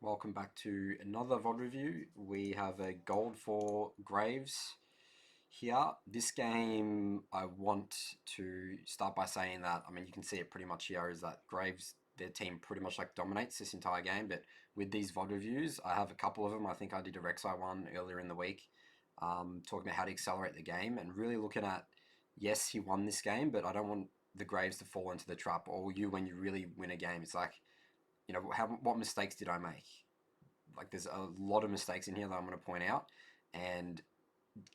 welcome back to another VOD review. We have a gold for Graves here. This game, I want to start by saying that, you can see it pretty much here, is that Graves, their team pretty much like dominates this entire game, but with these VOD reviews, I have a couple of them. I think I did a Rek'Sai one earlier in the week, talking about how to accelerate the game and really looking at, yes, he won this game, but I don't want the Graves to fall into the trap, or you when you really win a game. It's like, what mistakes did I make? Like, there's a lot of mistakes in here that I'm going to point out, and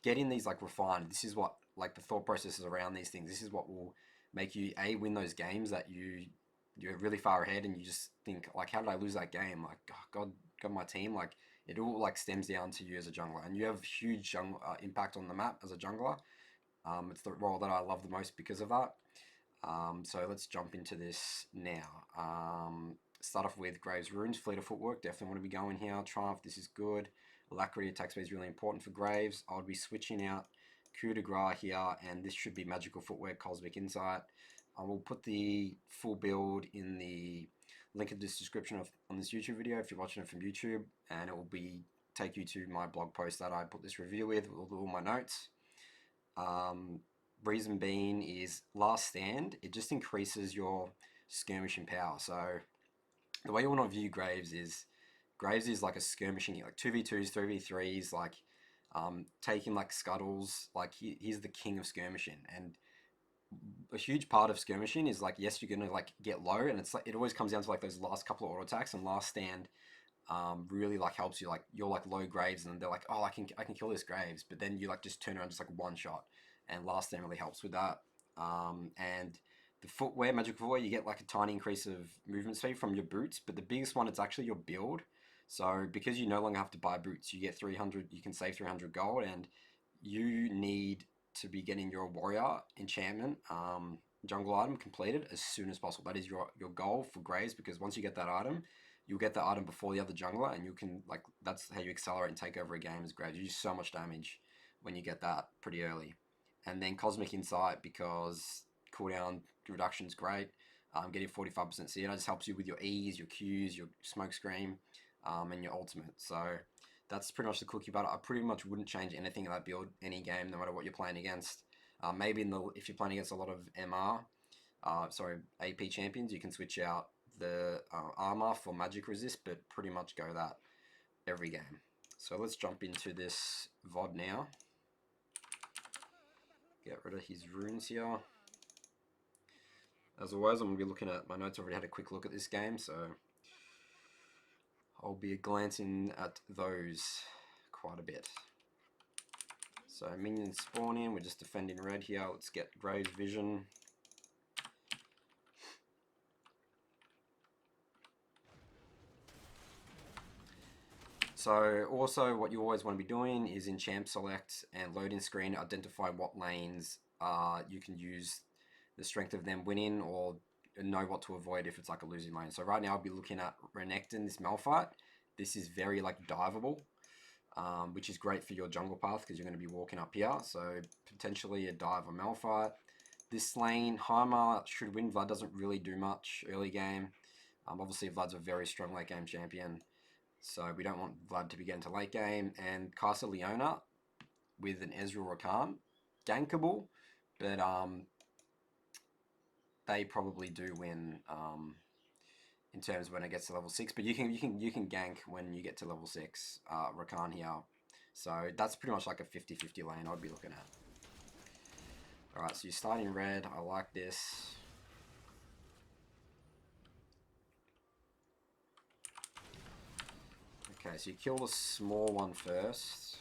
getting these like refined. This is what, like, the thought processes around these things. This is what will make you win those games that you're really far ahead, and you just think like, how did I lose that game? Like, oh, God, my team. Like, it all like stems down to you as a jungler, and you have huge impact on the map as a jungler. It's the role that I love the most because of that. So let's jump into this now. Start off with Graves' Runes, Fleet of Footwork, definitely want to be going here. Triumph, this is good. Alacrity, attack speed is really important for Graves. I would be switching out Coup de Grace here, and this should be Magical Footwear, Cosmic Insight. I will put the full build in the link in the description on this YouTube video if you're watching it from YouTube, and it will take you to my blog post that I put this review with all my notes. Reason being is Last Stand, it just increases your skirmishing power. So the way you want to view Graves is like a skirmishing, like 2v2s, 3v3s, like taking like scuttles. Like he's the king of skirmishing, and a huge part of skirmishing is like, yes, you're gonna like get low, and it's like it always comes down to like those last couple of auto attacks, and Last Stand really like helps you. Like, you're like low Graves, and they're like, oh, I can kill this Graves, but then you like just turn around just like one shot, and Last Stand really helps with that. And the footwear, Magical Footwear, you get like a tiny increase of movement speed from your boots, but the biggest one, it's actually your build. So because you no longer have to buy boots, you get 300. You can save 300 gold, and you need to be getting your warrior enchantment jungle item completed as soon as possible. That is your goal for Graves, because once you get that item, you'll get the item before the other jungler, and you can like, that's how you accelerate and take over a game as Graves. You do so much damage when you get that pretty early. And then Cosmic Insight, because cooldown reduction is great. Getting 45% CR just helps you with your E's, your Q's, your Smoke Scream, and your ultimate. So that's pretty much the cookie butter. I pretty much wouldn't change anything in that build any game, no matter what you're playing against. Maybe if you're playing against a lot of AP champions, you can switch out the armor for magic resist, but pretty much go that every game. So let's jump into this VOD now. Get rid of his runes here. As always, I'm going to be looking at my notes. I already had a quick look at this game, so I'll be glancing at those quite a bit. So minions spawn in, we're just defending red here. Let's get Graves' Vision. So also what you always want to be doing is in champ select and loading screen, identify what lanes you can use the strength of them winning, or know what to avoid if it's like a losing lane. So right now I'll be looking at Renekton, this Malphite. This is very like diveable, which is great for your jungle path because you're going to be walking up here. So potentially a dive or Malphite. This lane, Heimer should win. Vlad doesn't really do much early game. Obviously Vlad's a very strong late game champion, so we don't want Vlad to be getting to late game. And Castle Leona with an Ezreal Rakan, gankable, but they probably do win in terms of when it gets to level 6. But you can gank when you get to level 6, Rakan here. So that's pretty much like a 50-50 lane I'd be looking at. Alright, so you're starting red. I like this. Okay, so you kill the small one first.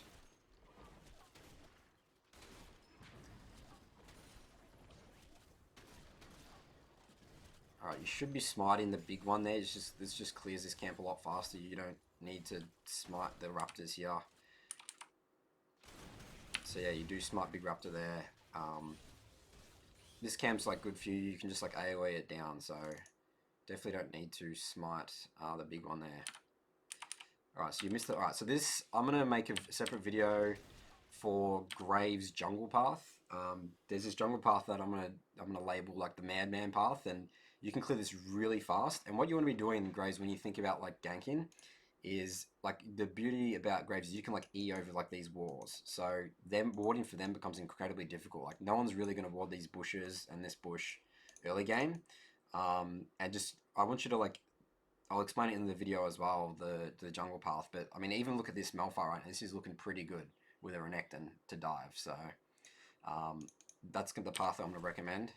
Alright, you should be smiting the big one there. This just clears this camp a lot faster. You don't need to smite the raptors here. So yeah, you do smite big raptor there. This camp's like good for you. You can just like AoE it down, so definitely don't need to smite the big one there. Alright, so you missed it. Alright, so this, I'm going to make a separate video for Graves' jungle path. There's this jungle path that I'm gonna label like the Madman path, and you can clear this really fast. And what you want to be doing in Graves when you think about like ganking is like the beauty about Graves is you can like E over like these walls. So them warding for them becomes incredibly difficult. Like no one's really going to ward these bushes and this bush early game. And just I want you to like I'll explain it in the video as well, the jungle path. But I mean, even look at this Malphite right now. This is looking pretty good with a Renekton to dive. So that's the path that I'm going to recommend.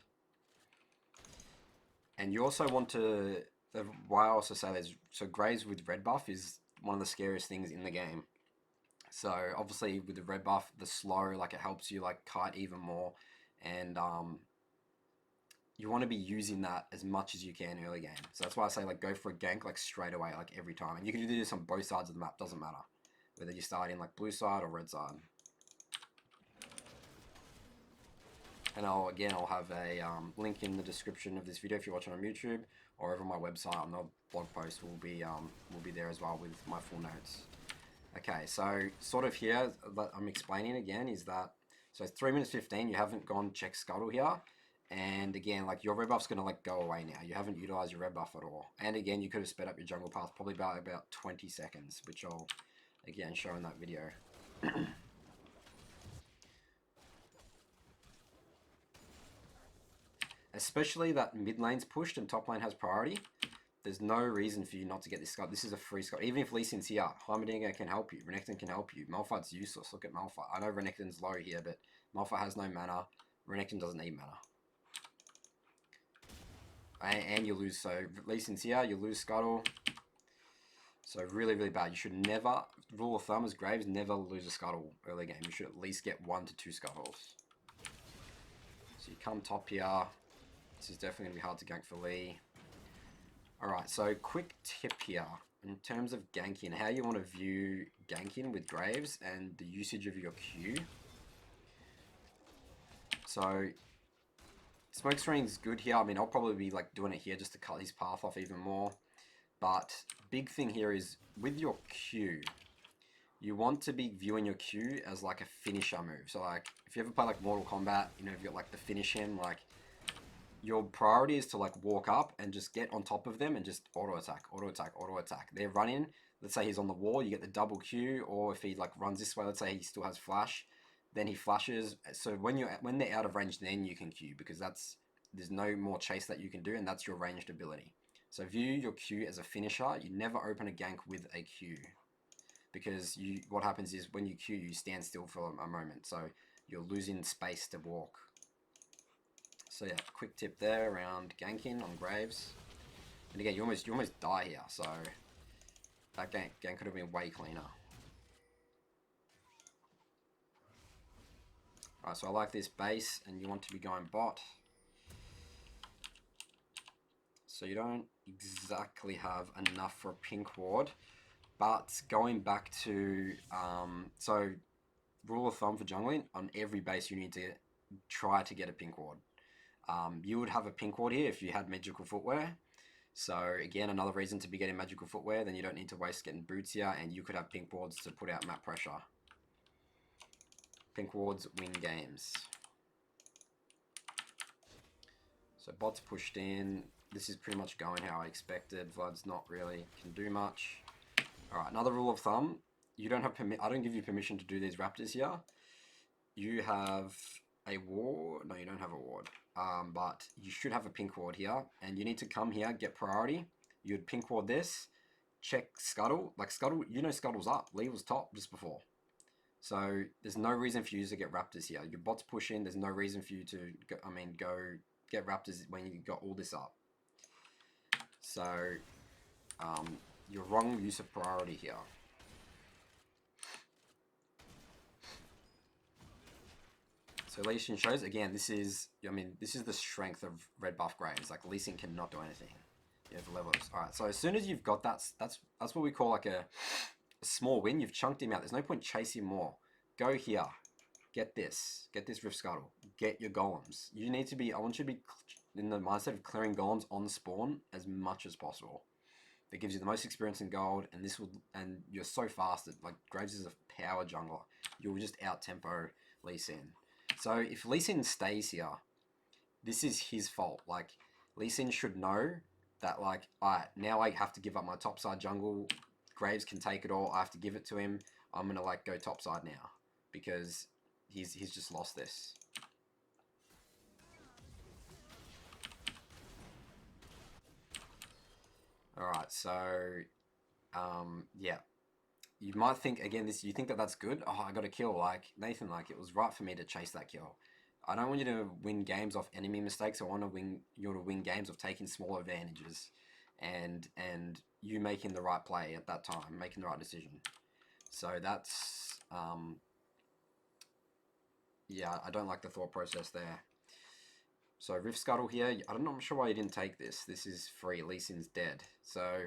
And you also want to, why I also say there's, so Graves with red buff is one of the scariest things in the game. So obviously with the red buff, the slow, like it helps you like kite even more. And you want to be using that as much as you can early game. So that's why I say like go for a gank like straight away, like every time. And you can do this on both sides of the map, doesn't matter. Whether you start in like blue side or red side. And I'll have a link in the description of this video if you're watching on YouTube, or over my website on the blog post will be there as well with my full notes. Okay, so sort of here that I'm explaining again is that, so it's 3 minutes 15, you haven't gone check Scuttle here, and again, like your red buff's gonna like go away now. You haven't utilized your red buff at all. And again, you could have sped up your jungle path probably by about 20 seconds, which I'll again show in that video. Especially that mid lane's pushed and top lane has priority. There's no reason for you not to get this Scuttle. This is a free Scuttle. Even if Lee Sin's here, Heimerdinger can help you. Renekton can help you. Malphite's useless. Look at Malphite. I know Renekton's low here, but Malphite has no mana. Renekton doesn't need mana. And you lose. So Lee Sin's here, you lose Scuttle. So really, really bad. You should never, rule of thumb is Graves, never lose a Scuttle early game. You should at least get 1 to 2 Scuttles. So you come top here. This is definitely going to be hard to gank for Lee. Alright, so quick tip here. In terms of ganking, how you want to view ganking with Graves and the usage of your Q. So, Smoke Screen's good here. I mean, I'll probably be like doing it here just to cut his path off even more. But big thing here is with your Q, you want to be viewing your Q as like a finisher move. So like, if you ever play like Mortal Kombat, you know, if you got like the finish him, like, your priority is to like walk up and just get on top of them and just auto attack, auto attack, auto attack. They're running. Let's say he's on the wall, you get the double Q, or if he like runs this way, let's say he still has flash, then he flashes. So when they're out of range, then you can Q, because there's no more chase that you can do, and that's your ranged ability. So view your Q as a finisher. You never open a gank with a Q, because what happens is when you Q, you stand still for a moment, so you're losing space to walk. So yeah, quick tip there around ganking on Graves. And again, you almost die here, so that gank could have been way cleaner. Alright, so I like this base, and you want to be going bot. So you don't exactly have enough for a pink ward, but going back to, so rule of thumb for jungling, on every base you need to try to get a pink ward. You would have a pink ward here if you had magical footwear. So again, another reason to be getting magical footwear, then you don't need to waste getting boots here, and you could have pink wards to put out map pressure. Pink wards win games. So bot's pushed in. This is pretty much going how I expected. Vlad's not really can do much. Alright, another rule of thumb. You don't have I don't give you permission to do these raptors here. You have a ward. No, you don't have a ward. But you should have a pink ward here, and you need to come here, get priority. You'd pink ward this, check Scuttle. Like Scuttle, you know Scuttle's up. Lee was top just before. So there's no reason for you to get raptors here. Your bot's pushing. There's no reason for you to go get raptors when you got all this up. So your wrong use of priority here. So Lee Sin shows, again, this is the strength of red buff Graves. Like Lee Sin cannot do anything. You have levels. Alright, so as soon as you've got that, that's what we call like a small win. You've chunked him out. There's no point chasing more. Go here. Get this Rift Scuttle. Get your golems. You need to be, I want you to be in the mindset of clearing golems on spawn as much as possible. That gives you the most experience in gold, and you're so fast that like Graves is a power jungler. You'll just out tempo Lee Sin. So if Lee Sin stays here, this is his fault. Like Lee Sin should know that like, alright, now I have to give up my topside jungle Graves can take it all. I have to give it to him. I'm gonna like go topside now because he's just lost this. All right, so yeah, you might think again this. You think that that's good? Oh, I got a kill. Like Nathan, like it was right for me to chase that kill. I don't want you to win games off enemy mistakes. I want to win you to win games of taking small advantages, and you making the right play at that time, making the right decision. So that's yeah, I don't like the thought process there. So Rift Scuttle here. I'm not sure why you didn't take this. This is free. Lee Sin's dead. So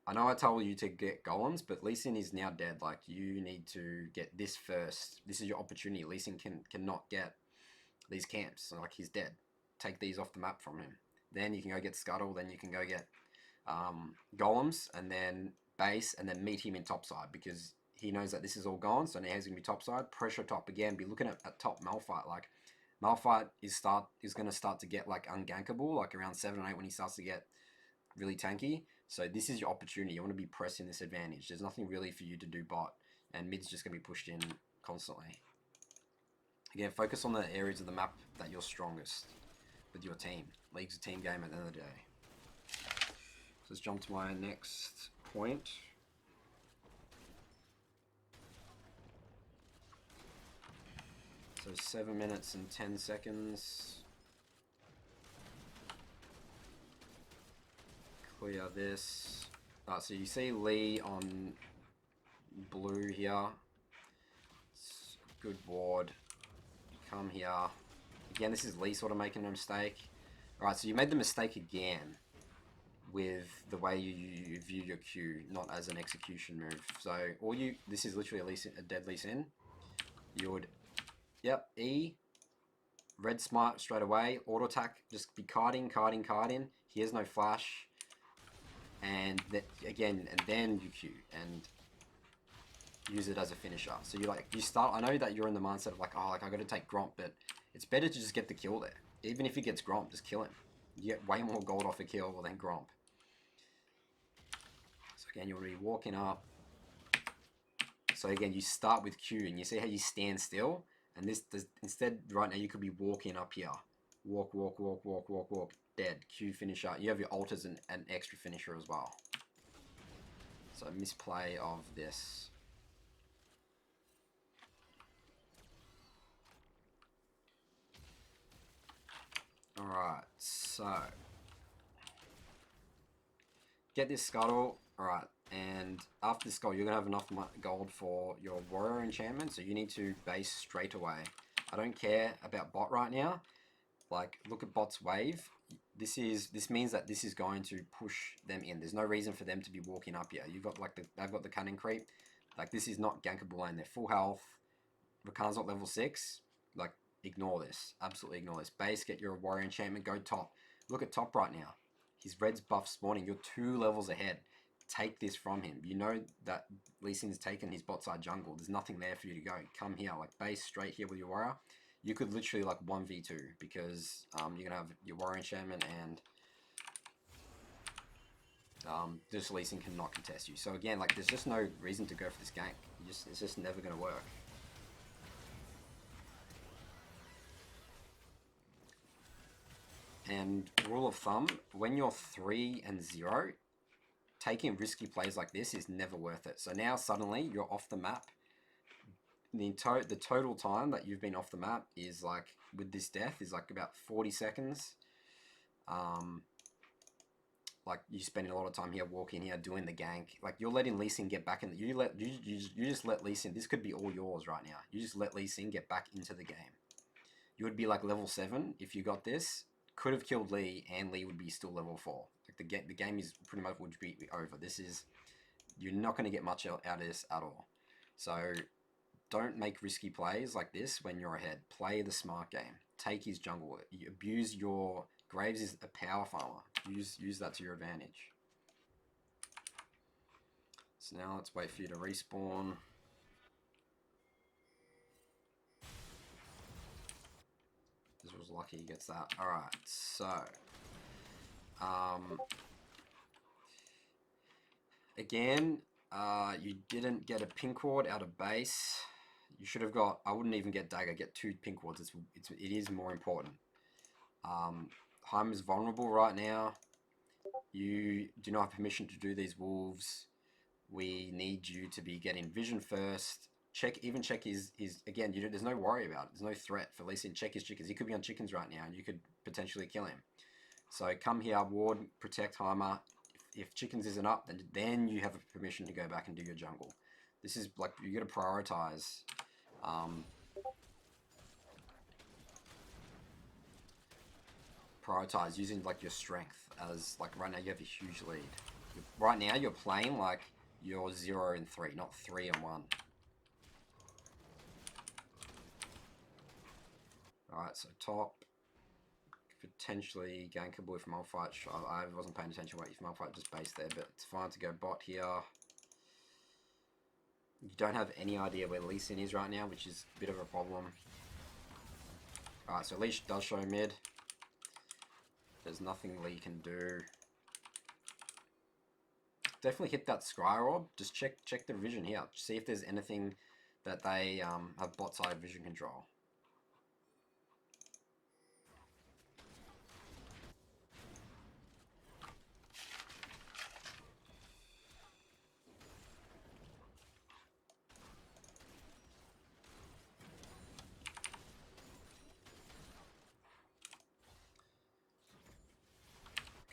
I know I told you to get golems, but Lee Sin is now dead. Like you need to get this first. This is your opportunity. Lee Sin cannot get these camps. So, like he's dead. Take these off the map from him. Then you can go get Scuttle. Then you can go get golems, and then base, and then meet him in topside because he knows that this is all gone. So now he's gonna be topside. Pressure top again. Be looking at top Malphite. Like Malphite is going to start to get like ungankable, like around 7 or 8 when he starts to get really tanky. So this is your opportunity. You want to be pressing this advantage. There's nothing really for you to do bot, and mid's just going to be pushed in constantly. Again, focus on the areas of the map that you're strongest with your team. League's a team game at the end of the day. So let's jump to my next point. So 7 minutes and 10 seconds. Clear this. So you see Lee on blue here. It's a good ward. Come here. Again, this is Lee sort of making a mistake. Alright, so you made the mistake again with the way you view your Q, not as an execution move. So this is literally a dead Lee Sin. You would, yep, E, red smite straight away, auto attack, just be kiting. He has no flash. And again, and then you Q and use it as a finisher. So you start. I know that you're in the mindset of like, oh, like I got to take Gromp, but it's better to just get the kill there. Even if he gets Gromp, just kill him. You get way more gold off a kill than Gromp. So again, you'll be walking up. So again, you start with Q, and you see how you stand still. And instead, right now, you could be walking up here. Walk. Dead. Q finisher. You have your alters and an extra finisher as well. So misplay of this. Alright, so get this Scuttle. Alright, and after this Scuttle, you're going to have enough gold for your Warrior enchantment, so you need to base straight away. I don't care about bot right now. Like, look at bot's wave. This means that this is going to push them in. There's no reason for them to be walking up here. You've got they've got the cunning creep. Like, this is not gankable lane. They're full health. Rakan's not level 6. Like, ignore this. Absolutely ignore this. Base, get your warrior enchantment, go top. Look at top right now. His red's buff spawning. You're 2 levels ahead. Take this from him. You know that Lee Sin's taken his bot side jungle. There's nothing there for you to go. Come here. Like, base straight here with your warrior. You could literally like 1v2 because you're going to have your warrior enchantment and this Lee Sin cannot contest you. So again, like there's just no reason to go for this gank. It's just never going to work. And rule of thumb, when you're 3-0, taking risky plays like this is never worth it. So now suddenly you're off the map. The total time that you've been off the map is like, with this death, is like about 40 seconds. Like you spending a lot of time here walking here doing the gank. Like you're letting Lee Sin get back in. You just let Lee Sin. This could be all yours right now. You just let Lee Sin get back into the game. You would be like level 7 if you got this. Could have killed Lee, and Lee would be still level 4. Like the game is pretty much would be over. You're not going to get much out of this at all. So don't make risky plays like this when you're ahead. Play the smart game. Take his jungle. You abuse your... Graves is a power farmer. Use that to your advantage. So now let's wait for you to respawn. This was lucky he gets that. Alright, so... again, You didn't get a pink ward out of base. You should have got, I wouldn't even get dagger, get 2 pink wards. It is more important. Heim is vulnerable right now. You do not have permission to do these wolves. We need you to be getting vision first. Check his again, there's no worry about it. There's no threat for Lee Sin. Check his chickens. He could be on chickens right now and you could potentially kill him. So come here, ward, protect Heimer. If chickens isn't up, then you have a permission to go back and do your jungle. This is like, you got to prioritize. Prioritize using like your strength as like right now you have a huge lead. Right now you're playing like you're 0 and 3, not 3 and 1. Alright, so top. Potentially gankable if Malphite. I wasn't paying attention if Malphite just based there, but it's fine to go bot here. You don't have any idea where Lee Sin is right now, which is a bit of a problem. Alright, so Lee does show mid. There's nothing Lee can do. Definitely hit that Scry Orb. Just check the vision here. See if there's anything that they have bot side vision control.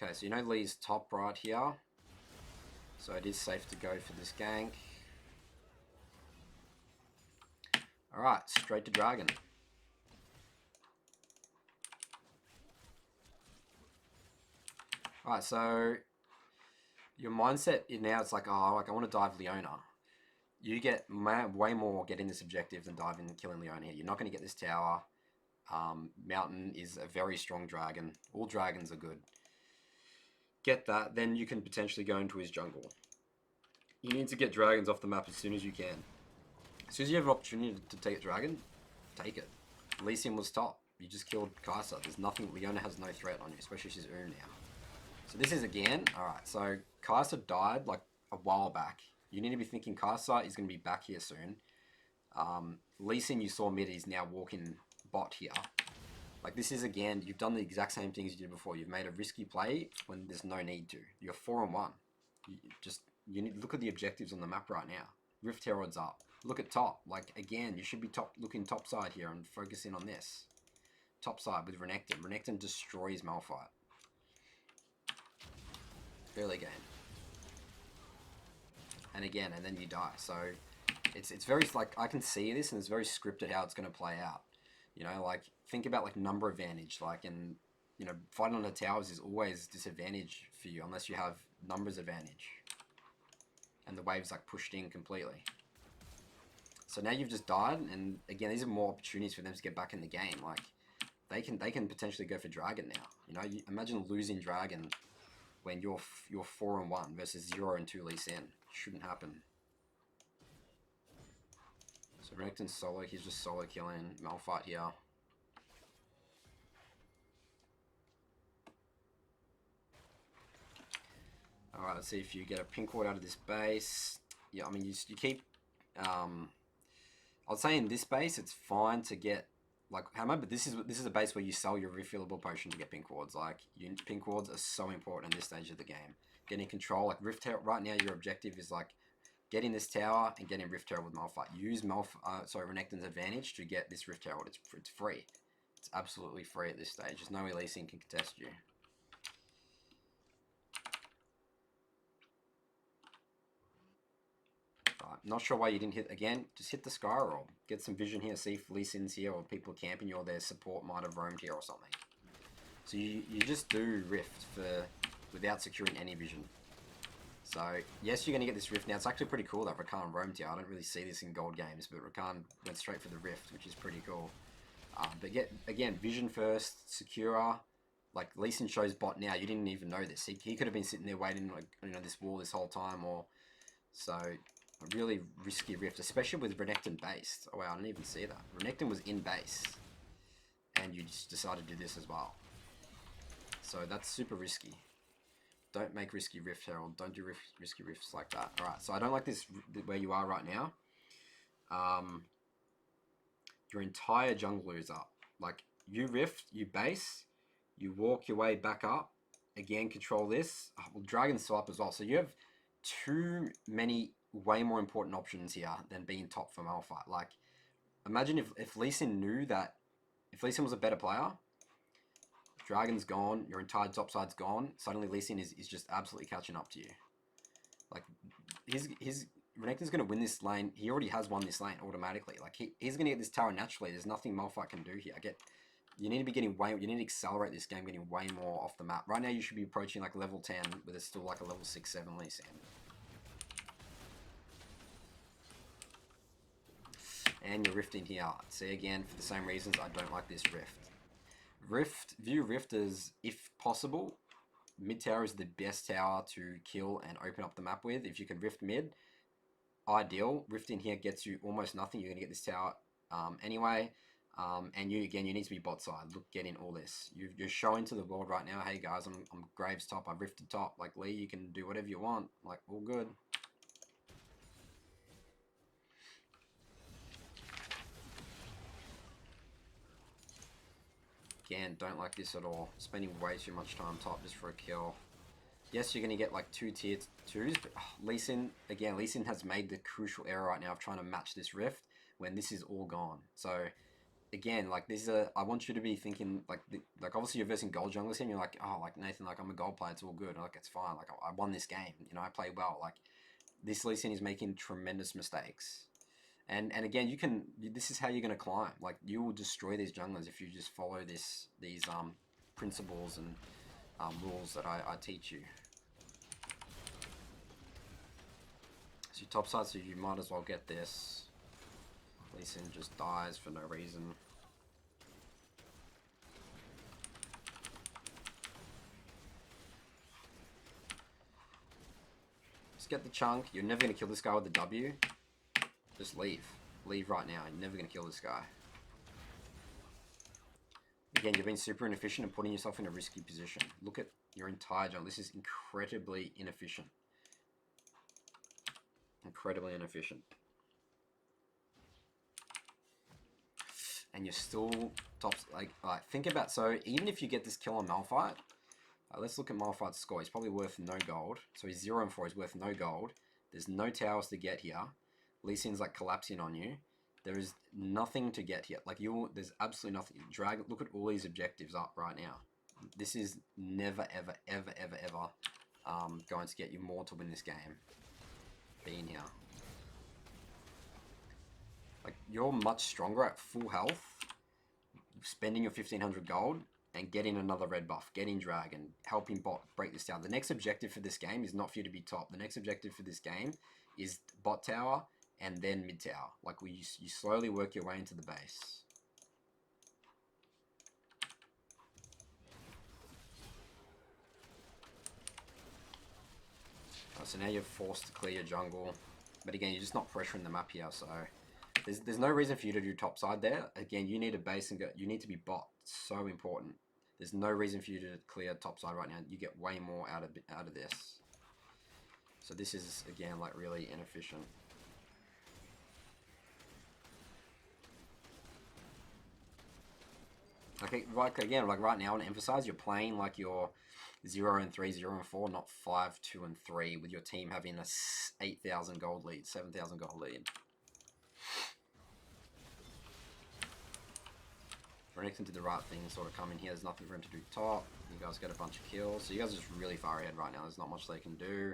Okay, so you know Lee's top right here. So it is safe to go for this gank. Alright, straight to Dragon. Alright, so your mindset now it's like, oh, like I want to dive Leona. You get way more getting this objective than diving and killing Leona here. You're not going to get this tower. Mountain is a very strong dragon. All dragons are good. Get that, then you can potentially go into his jungle. You need to get dragons off the map as soon as you can. As soon as you have an opportunity to take a dragon, take it. Lee Sin was top. You just killed Kai'Sa. There's nothing. Leona has no threat on you, especially she's now. So this is again. Alright, so Kai'Sa died like a while back. You need to be thinking Kai'Sa is going to be back here soon. Lee Sin you saw mid is now walking bot here. Like this is again, you've done the exact same things you did before. You've made a risky play when there's no need to. You're 4 and 1. You need to look at the objectives on the map right now. Rift Herald's up. Look at top. Like again, you should be looking top side here and focusing on this. Top side with Renekton. Renekton destroys Malphite. Early game. And again, and then you die. So it's very like I can see this and it's very scripted how it's going to play out. You know, like think about like number advantage, like and you know fighting on the towers is always disadvantage for you unless you have numbers advantage. And the wave's like pushed in completely. So now you've just died, and again these are more opportunities for them to get back in the game. Like they can potentially go for Dragon now. You know, imagine losing Dragon when you're 4 and 1 versus 0 and 2 Lee Sin. Shouldn't happen. So Renekton's solo, he's just solo killing Malphite here. Alright, let's see if you get a pink ward out of this base. Yeah, I mean, you keep... I'd say in this base, it's fine to get... Like, remember, this is a base where you sell your refillable potion to get pink wards. Like, pink wards are so important in this stage of the game. Getting control, like Rift Herald, right now your objective is like getting this tower and getting Rift Herald with Malphite. Use Renekton's advantage to get this Rift Herald. It's free. It's absolutely free at this stage. There's no way Lee Sin can contest you. Not sure why you didn't hit again. Just hit the Sky Roll. Get some vision here. See if Lee Sin's here or people are camping you or their support might have roamed here or something. So you just do Rift without securing any vision. So yes, you're going to get this Rift. Now it's actually pretty cool that Rakan roamed here. I don't really see this in gold games, but Rakan went straight for the Rift, which is pretty cool. But again, vision first, secure. Like Lee Sin shows bot now. You didn't even know this. He could have been sitting there waiting, like this wall this whole time, or so. A really risky Rift, especially with Renekton based. Oh wow, I didn't even see that. Renekton was in base, and you just decided to do this as well. So that's super risky. Don't make risky rift, Herald. Don't do risky rifts like that. All right, so I don't like this where you are right now. Your entire jungler is up. Like, you rift, you base, you walk your way back up. Again, control this. Well, Dragon's still up as well. So you have too many way more important options here than being top for Malphite. Like, imagine if Lee Sin knew that, if Lee Sin was a better player, Dragon's gone, your entire top side's gone, suddenly Lee Sin is just absolutely catching up to you. Like, Renekton's going to win this lane. He already has won this lane automatically. Like, he's going to get this tower naturally. There's nothing Malphite can do here. You need to be getting you need to accelerate this game, getting way more off the map. Right now, you should be approaching like level 10, but there's still like a level 6, 7 Lee Sin. And you're rifting here. See, again, for the same reasons, I don't like this rift. View rift as, if possible, mid tower is the best tower to kill and open up the map with. If you can rift mid, ideal. Rifting here gets you almost nothing. You're going to get this tower anyway. And you need to be bot side. Look, get in all this. You're showing to the world right now, hey guys, I'm Graves top, I've rifted top. Like, Lee, you can do whatever you want. Like, all good. Again, don't like this at all. Spending way too much time top just for a kill. Yes, you're going to get like 2 tier 2s, but Lee Sin has made the crucial error right now of trying to match this rift when this is all gone. So, again, like, I want you to be thinking, like obviously you're versing gold junglers here, and you're like, oh, like, Nathan, like, I'm a gold player, it's all good. Like, it's fine. Like, I won this game. You know, I play well. Like, this Lee Sin is making tremendous mistakes. And again, this is how you're going to climb. Like, you will destroy these junglers if you just follow these principles and rules that I teach you. So you top side, so you might as well get this. Lee Sin just dies for no reason. Just get the chunk. You're never going to kill this guy with the W. Just leave. Leave right now. You're never going to kill this guy. Again, you're being super inefficient and putting yourself in a risky position. Look at your entire jungle. This is incredibly inefficient. Incredibly inefficient. And you're still top. Like think about, so even if you get this kill on Malphite, let's look at Malphite's score. He's probably worth no gold. So he's 0 and 4. He's worth no gold. There's no towers to get here. Lee Sin's like collapsing on you. There is nothing to get here. Like, there's absolutely nothing. Look at all these objectives up right now. This is never, ever, ever, ever, ever going to get you more to win this game. Being here. Like, you're much stronger at full health, spending your 1500 gold, and getting another red buff, getting dragon, helping bot break this down. The next objective for this game is not for you to be top. The next objective for this game is bot tower, and then mid tower. Like, you slowly work your way into the base. So now you're forced to clear your jungle. But again, you're just not pressuring the map here, so there's no reason for you to do top side there. Again, you need a base and you need to be bot. It's so important. There's no reason for you to clear top side right now. You get way more out of this. So this is, again, like, really inefficient. Okay, like, again, like right now, I want to emphasize you're playing like you're 0 and 3, 0 and 4, not 5, 2 and 3, with your team having a 8,000 gold lead, 7,000 gold lead. Renekton did the right thing, sort of come in here. There's nothing for him to do top. You guys get a bunch of kills. So you guys are just really far ahead right now. There's not much they can do.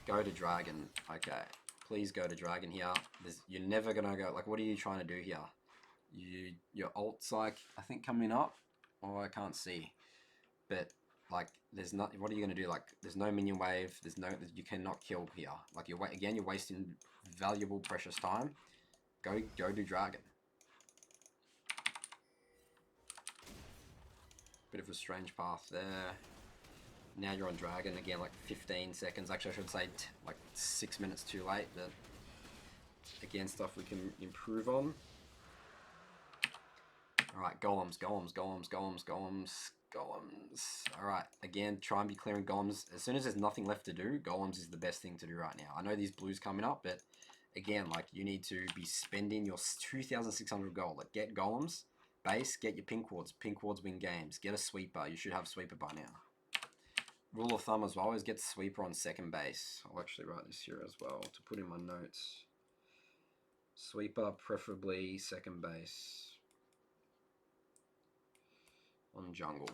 Go to dragon. Okay. Please go to dragon here. You're never going to go... Like, what are you trying to do here? Your ult's, like, I think coming up. Oh, I can't see. But, like, there's not... What are you going to do? Like, there's no minion wave. You cannot kill here. Like, you're wasting valuable, precious time. Go do dragon. Bit of a strange path there. Now you're on dragon again, like 15 seconds. Actually, I should say like 6 minutes too late, but again, stuff we can improve on. Alright, golems. Golems. Alright, again, try and be clearing golems. As soon as there's nothing left to do, golems is the best thing to do right now. I know these blues coming up, but again, like, you need to be spending your 2,600 gold. Like, get golems, base, get your pink wards. Pink wards win games. Get a sweeper. You should have sweeper by now. Rule of thumb as well is get sweeper on second base. I'll actually write this here as well to put in my notes. Sweeper, preferably second base on jungle.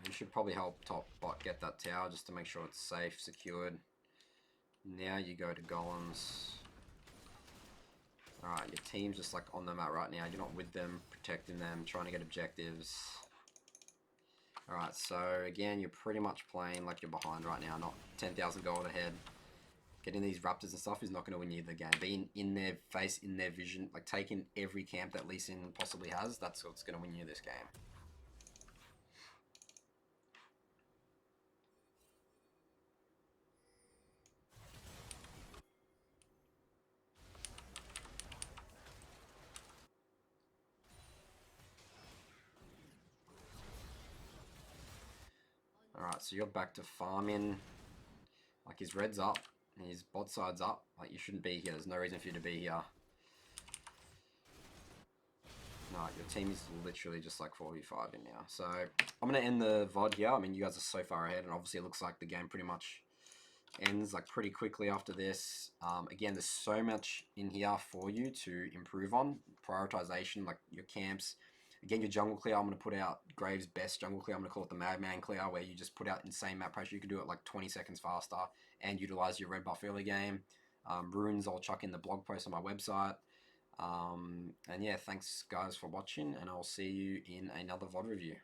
You should probably help top bot get that tower just to make sure it's safe, secured. Now you go to golems. Alright, your team's just like on the mat right now. You're not with them, protecting them, trying to get objectives. Alright, so again, you're pretty much playing like you're behind right now, not 10,000 gold ahead. Getting these raptors and stuff is not going to win you the game. Being in their face, in their vision, like taking every camp that Lee Sin possibly has, that's what's going to win you this game. Alright, so you're back to farming. Like, his red's up, and his bot side's up. Like, you shouldn't be here. There's no reason for you to be here. No, your team is literally just like 45 in now. So, I'm going to end the VOD here. I mean, you guys are so far ahead, and obviously it looks like the game pretty much ends like pretty quickly after this. Again, there's so much in here for you to improve on. Prioritization, like your camps. Again, your jungle clear, I'm going to put out Graves' best jungle clear. I'm going to call it the Madman clear, where you just put out insane map pressure. You can do it like 20 seconds faster and utilize your red buff early game. Runes, I'll chuck in the blog post on my website. And yeah, thanks guys for watching, and I'll see you in another VOD review.